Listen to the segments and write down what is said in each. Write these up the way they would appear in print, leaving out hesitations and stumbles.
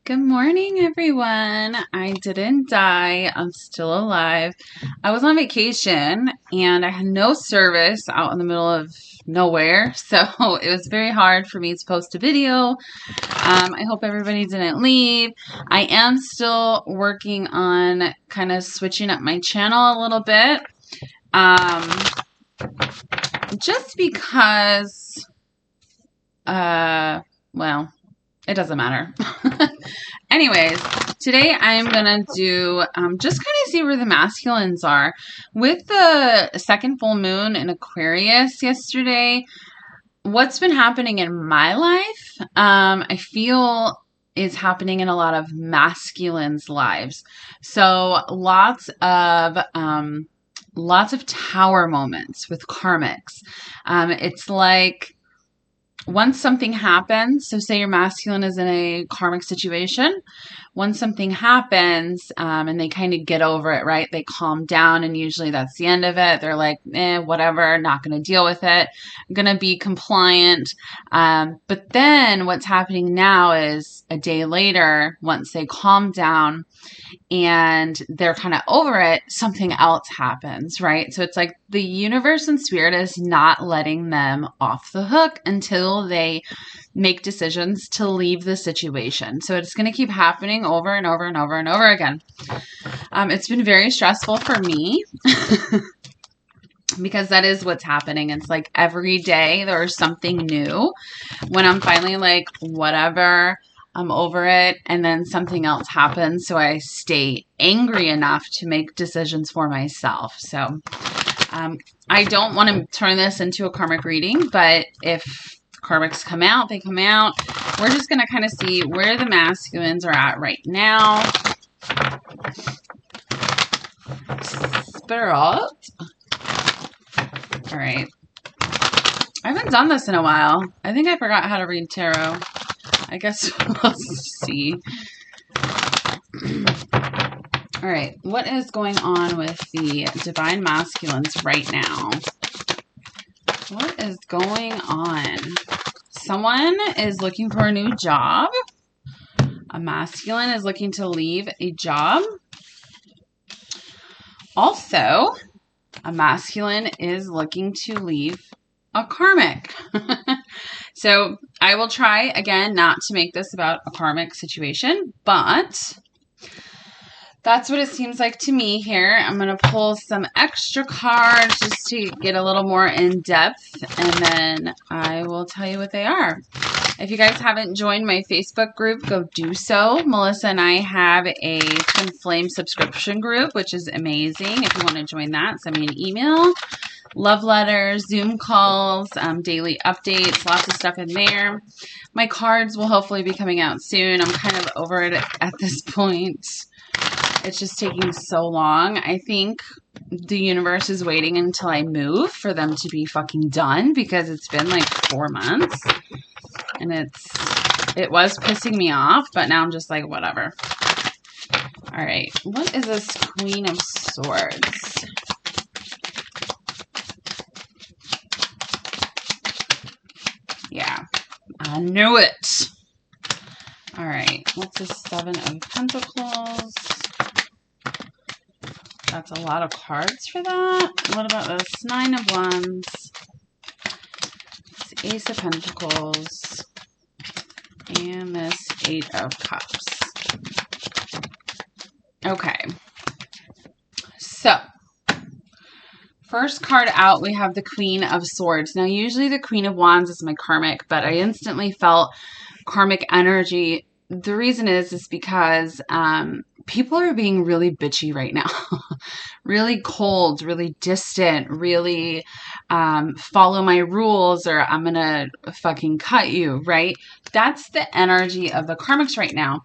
Good morning, everyone. I didn't die. I'm still alive. I was on vacation and I had no service out in the middle of nowhere. So it was very hard for me to post a video. I hope everybody didn't leave. I am still working on kind of switching up my channel a little bit. Just because, well, it doesn't matter. Anyways, today I'm going to do, just kind of see where the masculines are. With the second full moon in Aquarius yesterday, what's been happening in my life, I feel is happening in a lot of masculines' lives. So lots of tower moments with karmics. It's like, once something happens, so say your masculine is in a karmic situation, once something happens and they kind of get over it, right? They calm down and usually that's the end of it. They're like, whatever, not going to deal with it. I'm going to be compliant. But then what's happening now is a day later, once they calm down and they're kind of over it, something else happens, right? So it's like the universe and spirit is not letting them off the hook until they make decisions to leave the situation. So it's going to keep happening over and over and over and over again. It's been very stressful for me because that is what's happening. It's like every day there's something new. When I'm finally like, whatever, I'm over it, and then something else happens, so I stay angry enough to make decisions for myself. So I don't want to turn this into a karmic reading, but if karmics come out, they come out. We're just going to kind of see where the masculines are at right now. Spirit. All right. I haven't done this in a while. I think I forgot how to read tarot. I guess we'll see. All right. What is going on with the divine masculines right now? What is going on? Someone is looking for a new job. A masculine is looking to leave a job. Also, a masculine is looking to leave a karmic. So I will try again not to make this about a karmic situation, but that's what it seems like to me here. I'm going to pull some extra cards just to get a little more in depth, and then I will tell you what they are. If you guys haven't joined my Facebook group, go do so. Melissa and I have a Twin Flame subscription group, which is amazing. If you want to join that, send me an email. Love letters, Zoom calls, daily updates, lots of stuff in there. My cards will hopefully be coming out soon. I'm kind of over it at this point. It's just taking so long. I think the universe is waiting until I move for them to be fucking done, because it's been like 4 months and it was pissing me off, but now I'm just like, whatever. All right. What is this Queen of Swords? Yeah, I knew it. All right, what's the Seven of Pentacles? That's a lot of cards for that. What about this Nine of Wands? This Ace of Pentacles. And this Eight of Cups. Okay. So, first card out, we have the Queen of Swords. Now, usually the Queen of Wands is my karmic, but I instantly felt karmic energy. The reason is because people are being really bitchy right now. Really cold, really distant, really follow my rules or I'm going to fucking cut you, right? That's the energy of the karmics right now.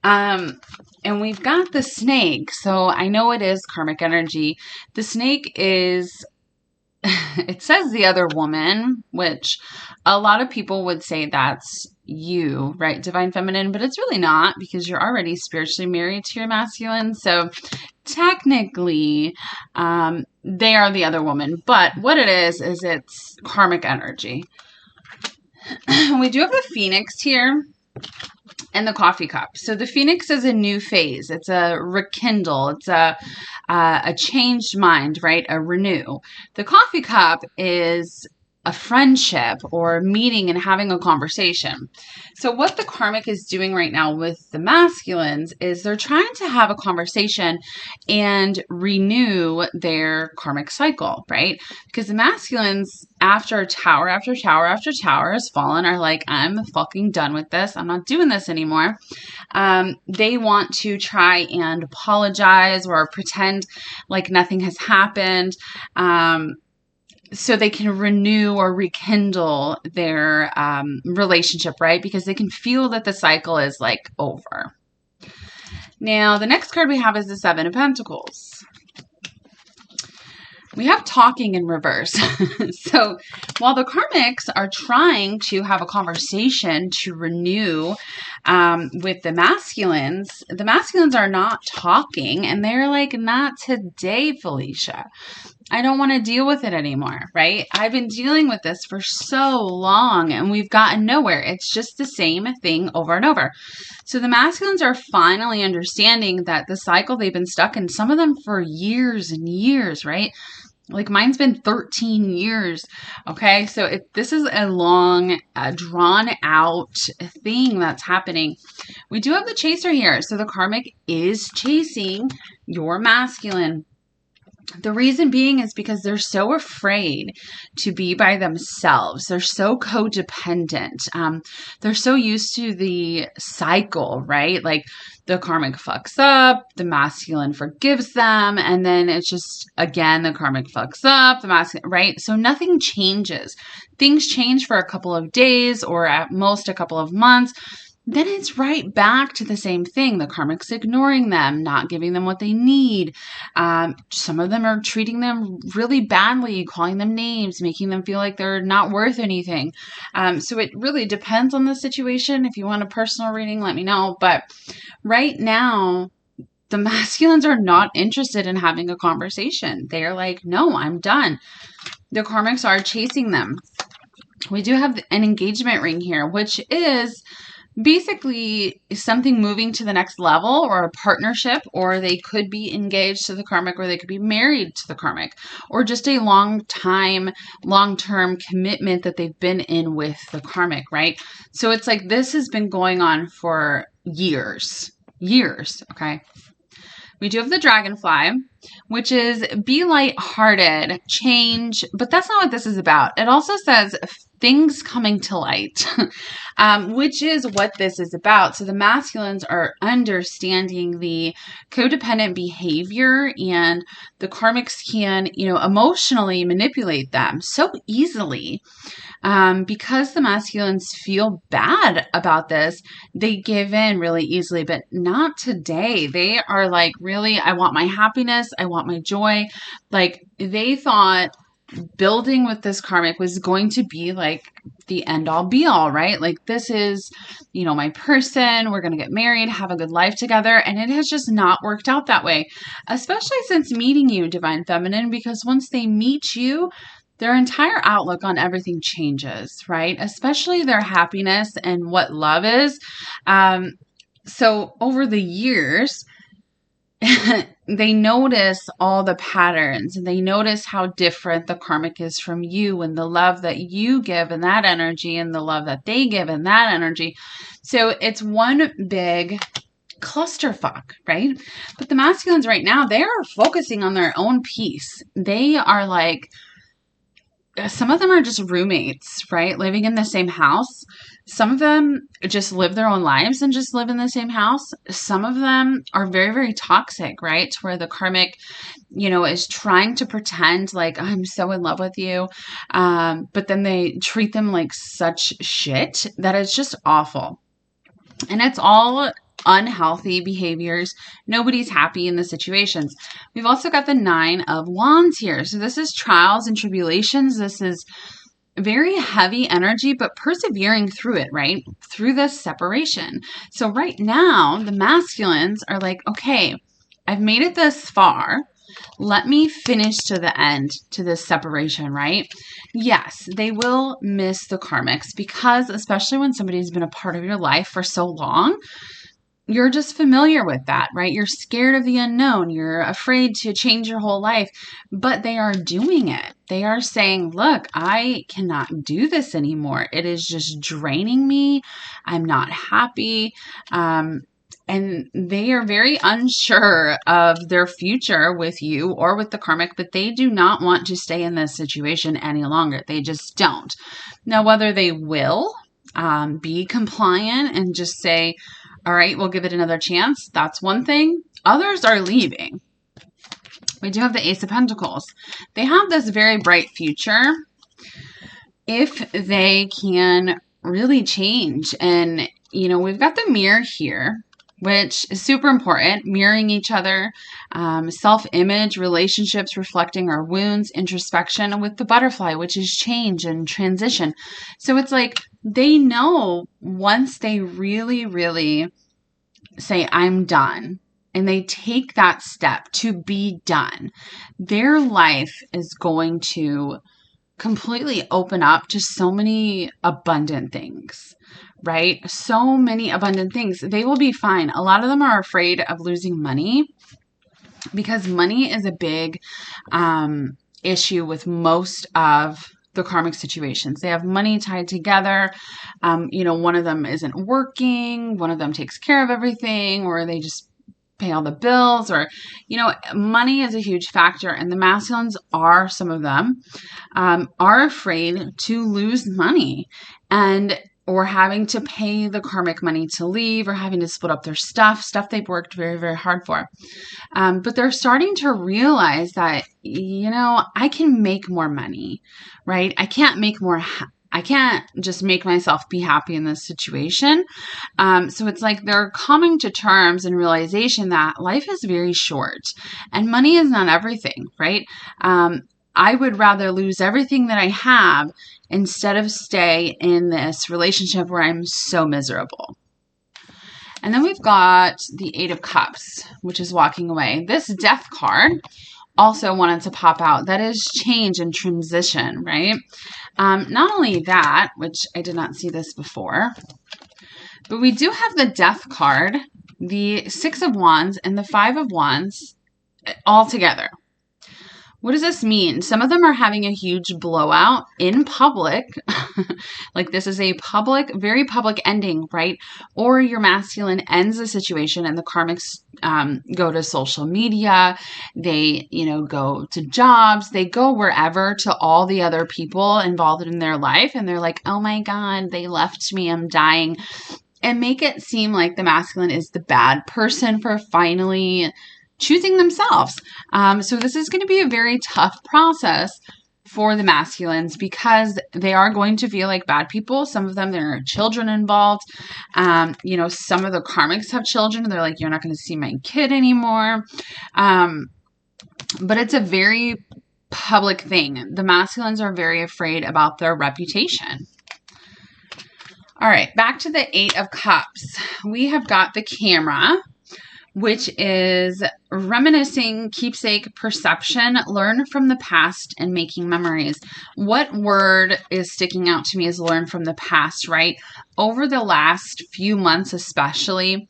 And we've got the snake. So I know it is karmic energy. The snake is, it says the other woman, which a lot of people would say that's you, right? Divine feminine, but it's really not, because you're already spiritually married to your masculine. So technically, they are the other woman. But what it is it's karmic energy. We do have the Phoenix here. and the coffee cup. So the Phoenix is a new phase. It's a rekindle. It's a changed mind, right? A renew. The coffee cup is a friendship or meeting and having a conversation. So what the karmic is doing right now with the masculines is they're trying to have a conversation and renew their karmic cycle, right? Because the masculines, after tower after tower after tower has fallen, are like, I'm fucking done with this. I'm not doing this anymore. They want to try and apologize or pretend like nothing has happened. So they can renew or rekindle their relationship, right? Because they can feel that the cycle is like over. Now, the next card we have is the Seven of Pentacles. We have talking in reverse. So while the karmics are trying to have a conversation to renew with the masculines are not talking, and they're like, not today, Felicia. I don't want to deal with it anymore, right? I've been dealing with this for so long and we've gotten nowhere. It's just the same thing over and over. So the masculines are finally understanding that the cycle they've been stuck in, some of them for years and years, right? Like mine's been 13 years. Okay. So this is a long, drawn out thing that's happening. We do have the chaser here. So the karmic is chasing your masculine. The reason being is because they're so afraid to be by themselves. They're so codependent. They're so used to the cycle, right? Like the karmic fucks up, the masculine forgives them, and then it's just, again, the karmic fucks up, the masculine, right? So nothing changes. Things change for a couple of days or at most a couple of months. Then it's right back to the same thing. The karmic's ignoring them, not giving them what they need. Some of them are treating them really badly, calling them names, making them feel like they're not worth anything. So it really depends on the situation. If you want a personal reading, let me know. But right now, the masculines are not interested in having a conversation. They're like, no, I'm done. The karmics are chasing them. We do have an engagement ring here, which is basically something moving to the next level or a partnership, or they could be engaged to the karmic, or they could be married to the karmic, or just a long-term commitment that they've been in with the karmic, right? So it's like this has been going on for years, okay? We do have the dragonfly, which is be lighthearted, change, but that's not what this is about. It also says things coming to light, which is what this is about. So the masculines are understanding the codependent behavior, and the karmics can, emotionally manipulate them so easily. Because the masculines feel bad about this, they give in really easily, but not today. They are like, really, I want my happiness. I want my joy. Like they thought building with this karmic was going to be like the end all be all, right? Like this is, my person, we're going to get married, have a good life together. And it has just not worked out that way, especially since meeting you, Divine Feminine, because once they meet you, their entire outlook on everything changes, right? Especially their happiness and what love is. So over the years, they notice all the patterns, and they notice how different the karmic is from you, and the love that you give in that energy and the love that they give in that energy. So it's one big clusterfuck, right? But the masculines right now, they are focusing on their own peace. They are like, some of them are just roommates, right? Living in the same house. Some of them just live their own lives and just live in the same house. Some of them are very, very toxic, right? Where the karmic, is trying to pretend like I'm so in love with you. But then they treat them like such shit that it's just awful. And it's all unhealthy behaviors. Nobody's happy in the situations. We've also got the 9 of Wands here. So this is trials and tribulations. This is very heavy energy, but persevering through it, right? Through this separation. So right now, the masculines are like, okay, I've made it this far. let me finish to the end to this separation, right? Yes, they will miss the karmics because, especially when somebody's been a part of your life for so long, you're just familiar with that, right? You're scared of the unknown. You're afraid to change your whole life, but they are doing it. They are saying, look, I cannot do this anymore. It is just draining me. I'm not happy. And they are very unsure of their future with you or with the karmic, but they do not want to stay in this situation any longer. They just don't. Now, whether they will be compliant and just say, all right, we'll give it another chance, that's one thing. Others are leaving. We do have the Ace of Pentacles. They have this very bright future if they can really change. And, you know, we've got the mirror here, which is super important, mirroring each other, self-image, relationships reflecting our wounds, introspection, with the butterfly, which is change and transition. So it's like they know once they really, really say, I'm done, and they take that step to be done, their life is going to completely open up to so many abundant things. Right? So many abundant things. They will be fine. A lot of them are afraid of losing money because money is a big issue with most of the karmic situations. They have money tied together. You know, one of them isn't working. One of them takes care of everything, or they just pay all the bills, or, you know, money is a huge factor. And the masculines are, some of them, are afraid to lose money, and or having to pay the karmic money to leave, or having to split up their stuff they've worked very, very hard for. But they're starting to realize that, you know, I can make more money, right? I can't just make myself be happy in this situation. So it's like they're coming to terms and realization that life is very short and money is not everything, right? I would rather lose everything that I have instead of stay in this relationship where I'm so miserable. And then we've got the Eight of Cups, which is walking away. This Death card also wanted to pop out. That is change and transition, right? Not only that, which I did not see this before, but we do have the Death card, the Six of Wands, and the Five of Wands all together. What does this mean? Some of them are having a huge blowout in public. Like this is a public, very public ending, right? Or your masculine ends the situation and the karmics go to social media. They, you know, go to jobs. They go wherever to all the other people involved in their life. And they're like, oh my God, they left me. I'm dying. And make it seem like the masculine is the bad person for finally choosing themselves. So this is going to be a very tough process for the masculines because they are going to feel like bad people. Some of them, there are children involved. You know, some of the karmics have children. They're like, you're not going to see my kid anymore. But it's a very public thing. The masculines are very afraid about their reputation. All right, back to the Eight of Cups. We have got the Camera, which is reminiscing, keepsake, perception, learn from the past, and making memories. What word is sticking out to me is learn from the past, right? Over the last few months especially,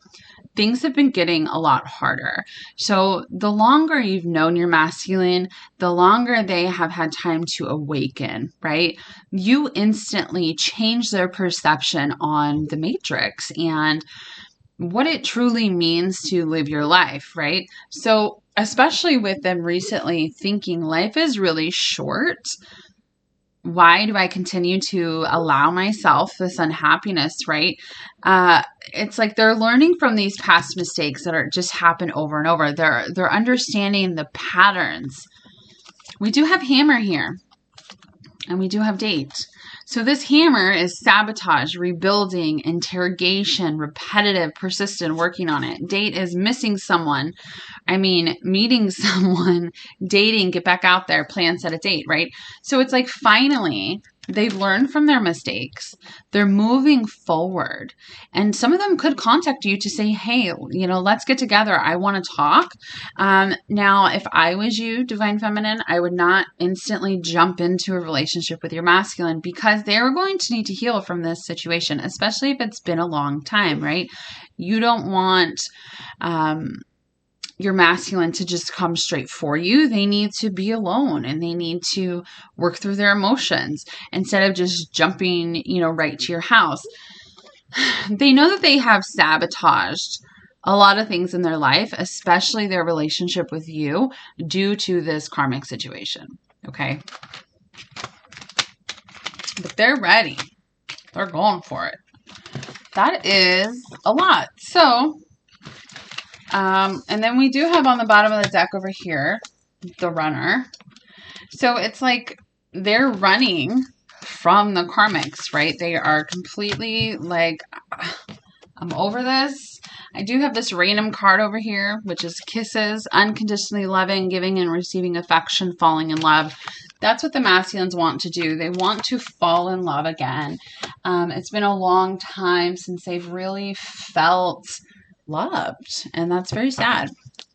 things have been getting a lot harder. So the longer you've known your masculine, the longer they have had time to awaken, right? You instantly change their perception on the matrix and what it truly means to live your life, right? So especially with them recently thinking life is really short, why do I continue to allow myself this unhappiness, right? It's like they're learning from these past mistakes that are just happen over and over. They're understanding the patterns. We do have Hammer here, and we do have Date. So this Hammer is sabotage, rebuilding, interrogation, repetitive, persistent, working on it. Date is missing someone. I mean, meeting someone, dating, get back out there, plan, set a date, right? So it's like finally They've learned from their mistakes. They're moving forward. And some of them could contact you to say, hey, you know, let's get together. I want to talk. Now, if I was you, Divine Feminine, I would not instantly jump into a relationship with your masculine, because they're going to need to heal from this situation, especially if it's been a long time, right? You don't want your masculine to just come straight for you. They need to be alone and they need to work through their emotions instead of just jumping, you know, right to your house. They know that they have sabotaged a lot of things in their life, especially their relationship with you, due to this karmic situation. Okay. But they're ready. They're going for it. That is a lot. So, and then we do have on the bottom of the deck over here, the runner. So it's like they're running from the karmics, right? They are completely like, I'm over this. I do have this random card over here, which is kisses, unconditionally loving, giving and receiving affection, falling in love. That's what the masculines want to do. They want to fall in love again. It's been a long time since they've really felt loved, and that's very sad.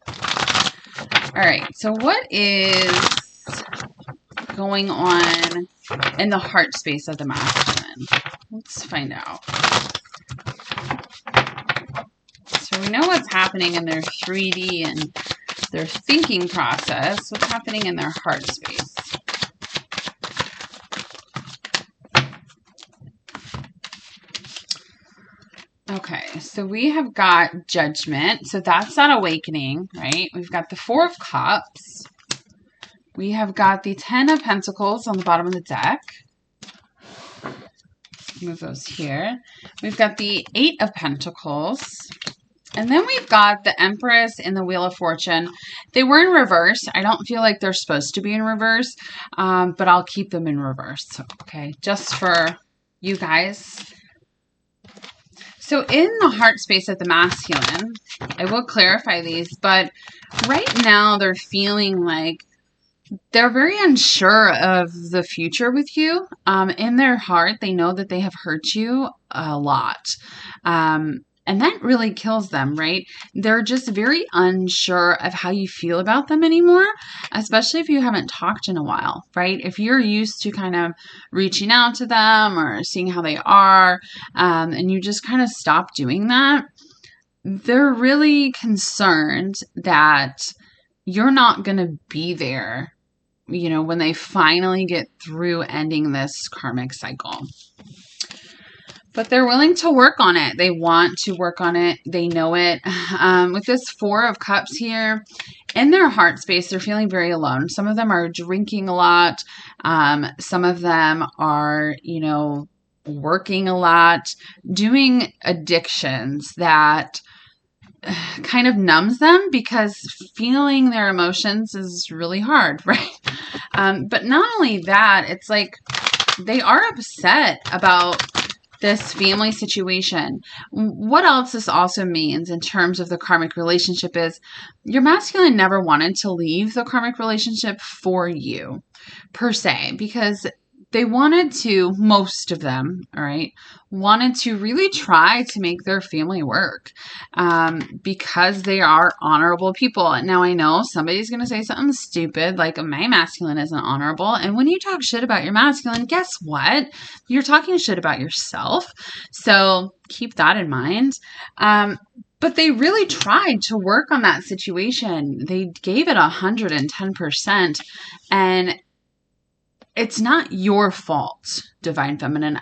All right, so what is going on in the heart space of the masculine? Let's find out. So we know what's happening in their 3D and their thinking process. What's happening in their heart space? Okay, so we have got Judgment. So that's that awakening, right? We've got the Four of Cups. We have got the 10 of Pentacles on the bottom of the deck. Move those here. We've got the 8 of Pentacles. And then we've got the Empress and the Wheel of Fortune. They were in reverse. I don't feel like they're supposed to be in reverse, but I'll keep them in reverse. Okay, just for you guys. So in the heart space of the masculine, I will clarify these, but right now they're feeling like they're very unsure of the future with you. In their heart, they know that they have hurt you a lot. And that really kills them, right? They're just very unsure of how you feel about them anymore, especially if you haven't talked in a while, right? If you're used to kind of reaching out to them or seeing how they are, and you just kind of stop doing that, they're really concerned that you're not going to be there, you know, when they finally get through ending this karmic cycle. But they're willing to work on it. They want to work on it. They know it. With this Four of Cups here, in their heart space, they're feeling very alone. Some of them are drinking a lot. Some of them are, you know, working a lot, doing addictions that kind of numbs them, because feeling their emotions is really hard, right? But not only that, it's like they are upset about this family situation. What else this also means in terms of the karmic relationship is your masculine never wanted to leave the karmic relationship for you per se, because they wanted to, most of them, all right, wanted to really try to make their family work, because they are honorable people. Now, I know somebody's going to say something stupid like, my masculine isn't honorable. And when you talk shit about your masculine, guess what? You're talking shit about yourself. So keep that in mind. But they really tried to work on that situation. They gave it 110%. And it's not your fault, Divine Feminine.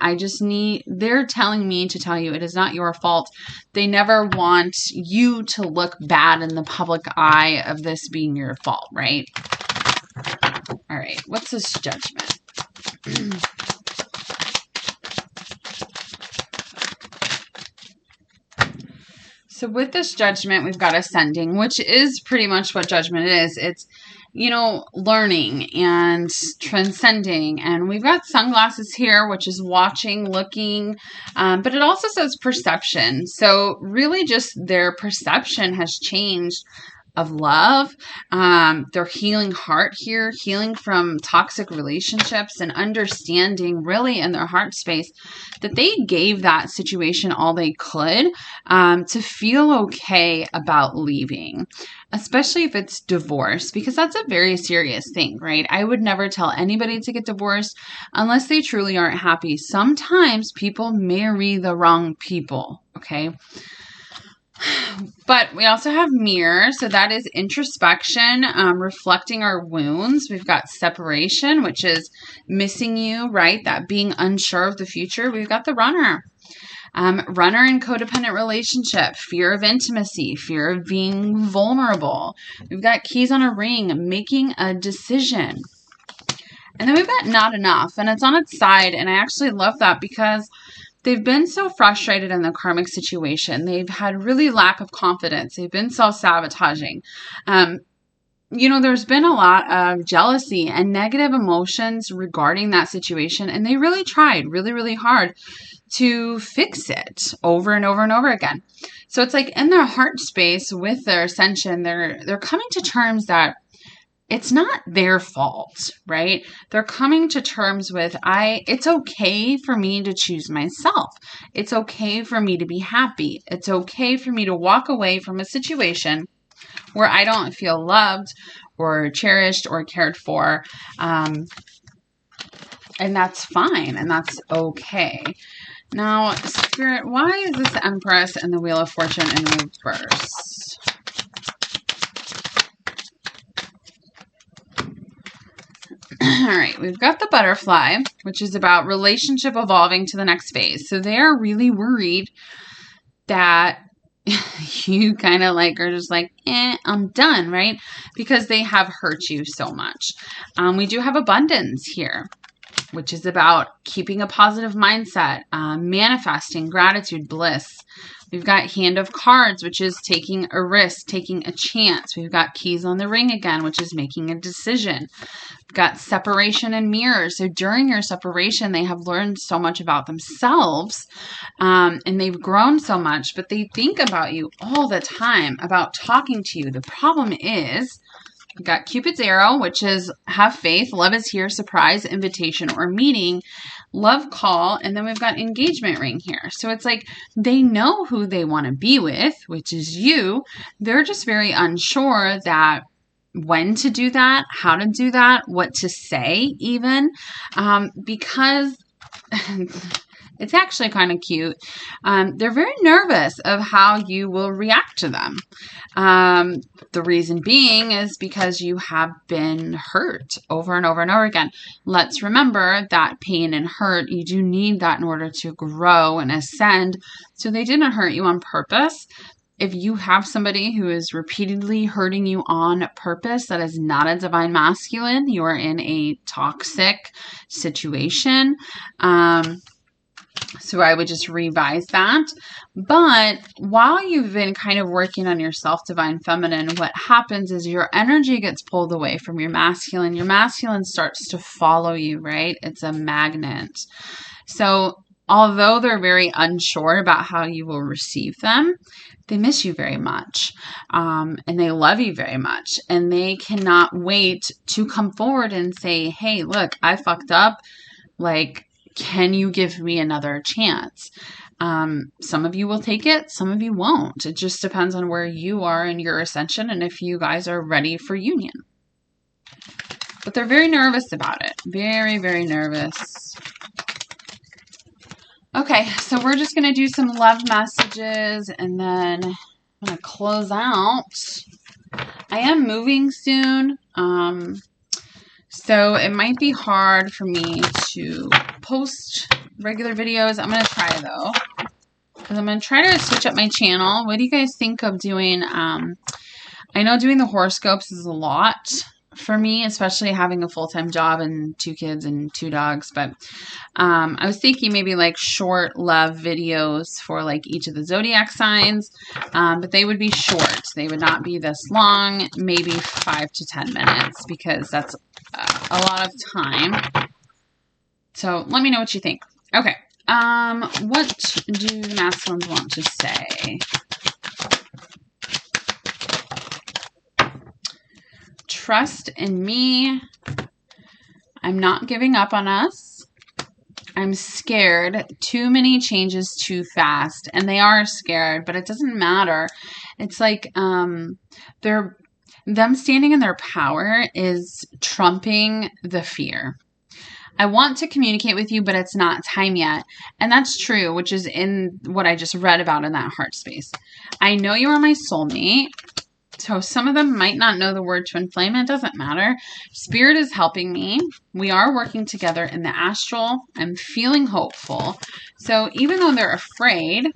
They're telling me to tell you it is not your fault. They never want you to look bad in the public eye of this being your fault, right? All right, what's this Judgment? So with this Judgment, we've got Ascending, which is pretty much what Judgment is. It's, you know, learning and transcending. And we've got sunglasses here, which is watching, looking, but it also says perception. So really just their perception has changed of love. They're healing heart here, healing from toxic relationships and understanding really in their heart space that they gave that situation all they could to feel okay about leaving, especially if it's divorce, because that's a very serious thing, right? I would never tell anybody to get divorced unless they truly aren't happy. Sometimes people marry the wrong people, okay? But we also have mirror, so that is introspection, reflecting our wounds. We've got separation, which is missing you, right? That being unsure of the future. We've got the runner. Runner in codependent relationship, fear of intimacy, fear of being vulnerable. We've got keys on a ring, making a decision. And then we've got not enough, and it's on its side, and I actually love that because they've been so frustrated in the karmic situation. They've had really lack of confidence. They've been self-sabotaging. There's been a lot of jealousy and negative emotions regarding that situation, and they really tried really, really hard to fix it over and over and over again. So it's like in their heart space with their ascension, they're coming to terms that it's not their fault, right? They're coming to terms with, it's okay for me to choose myself. It's okay for me to be happy. It's okay for me to walk away from a situation where I don't feel loved or cherished or cared for. And that's fine. And that's okay. Now, Spirit, why is this Empress and the Wheel of Fortune in reverse? All right, we've got the Butterfly, which is about relationship evolving to the next phase. So they're really worried that you kind of are just I'm done, right? Because they have hurt you so much. We do have abundance here, which is about keeping a positive mindset, manifesting gratitude, bliss. We've got Hand of Cards, which is taking a risk, taking a chance. We've got Keys on the Ring again, which is making a decision. We've got Separation and Mirror. So during your separation, they have learned so much about themselves, and they've grown so much, but they think about you all the time, about talking to you. The problem is, we've got Cupid's arrow, which is have faith, love is here, surprise, invitation, or meeting, love call, and then we've got engagement ring here. So it's like they know who they want to be with, which is you. They're just very unsure that when to do that, how to do that, what to say even, because it's actually kind of cute. They're very nervous of how you will react to them. The reason being is because you have been hurt over and over and over again. Let's remember that pain and hurt, you do need that in order to grow and ascend. So they didn't hurt you on purpose. If you have somebody who is repeatedly hurting you on purpose, that is not a divine masculine. You are in a toxic situation. So I would just revise that. But while you've been kind of working on yourself, divine feminine, what happens is your energy gets pulled away from your masculine. Your masculine starts to follow you, right? It's a magnet. So although they're very unsure about how you will receive them, they miss you very much, and they love you very much, and they cannot wait to come forward and say, hey, look, I fucked up. Can you give me another chance? Some of you will take it. Some of you won't. It just depends on where you are in your ascension and if you guys are ready for union. But they're very nervous about it. Very, very nervous. Okay, so we're just going to do some love messages and then I'm going to close out. I am moving soon, so it might be hard for me to post regular videos. I'm going to try, though, because I'm going to try to switch up my channel. What do you guys think of doing? I know doing the horoscopes is a lot for me, especially having a full-time job and 2 kids and 2 dogs. But I was thinking maybe short love videos for each of the zodiac signs, but they would be short. They would not be this long, maybe 5 to 10 minutes, because that's a lot of time. So let me know what you think. Okay. What do the masculines want to say? trust in me. I'm not giving up on us. I'm scared. Too many changes too fast. And they are scared, but it doesn't matter. It's like them standing in their power is trumping the fear. I want to communicate with you, but it's not time yet. And that's true, which is in what I just read about in that heart space. I know you are my soulmate. So some of them might not know the word twin flame. It doesn't matter. Spirit is helping me. We are working together in the astral. I'm feeling hopeful. So even though they're afraid,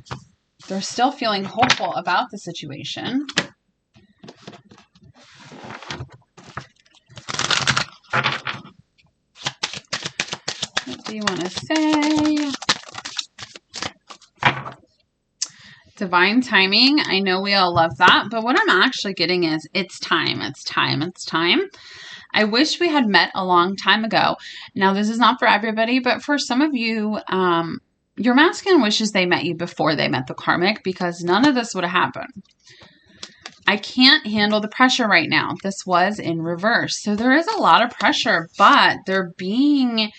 they're still feeling hopeful about the situation. What do you want to say? Divine timing. I know we all love that, but what I'm actually getting is it's time. It's time. It's time. I wish we had met a long time ago. Now, this is not for everybody, but for some of you, your masculine wishes they met you before they met the karmic, because none of this would have happened. I can't handle the pressure right now. This was in reverse. So there is a lot of pressure, but they're being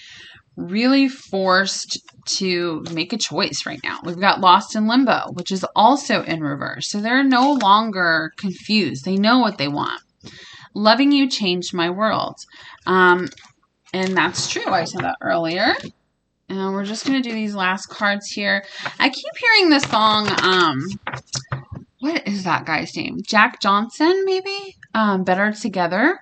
really forced to make a choice right now. We've got lost in limbo, which is also in reverse. So they're no longer confused. They know what they want. Loving you changed my world. And that's true. I said that earlier. And we're just going to do these last cards here. I keep hearing this song. What is that guy's name? Jack Johnson, maybe? Better Together.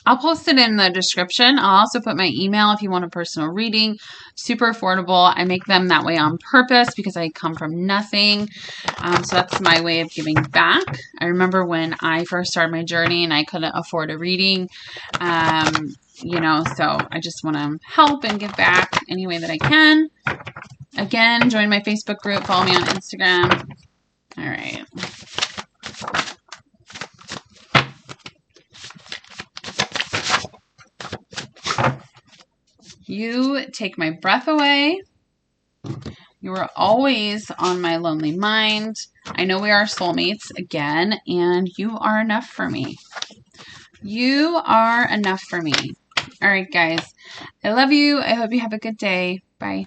I'll post it in the description. I'll also put my email if you want a personal reading. Super affordable. I make them that way on purpose because I come from nothing. So that's my way of giving back. I remember when I first started my journey and I couldn't afford a reading. You know, so I just want to help and give back any way that I can. Again, join my Facebook group. Follow me on Instagram. All right. You take my breath away. You are always on my lonely mind. I know we are soulmates again, and you are enough for me. You are enough for me. All right, guys. I love you. I hope you have a good day. Bye.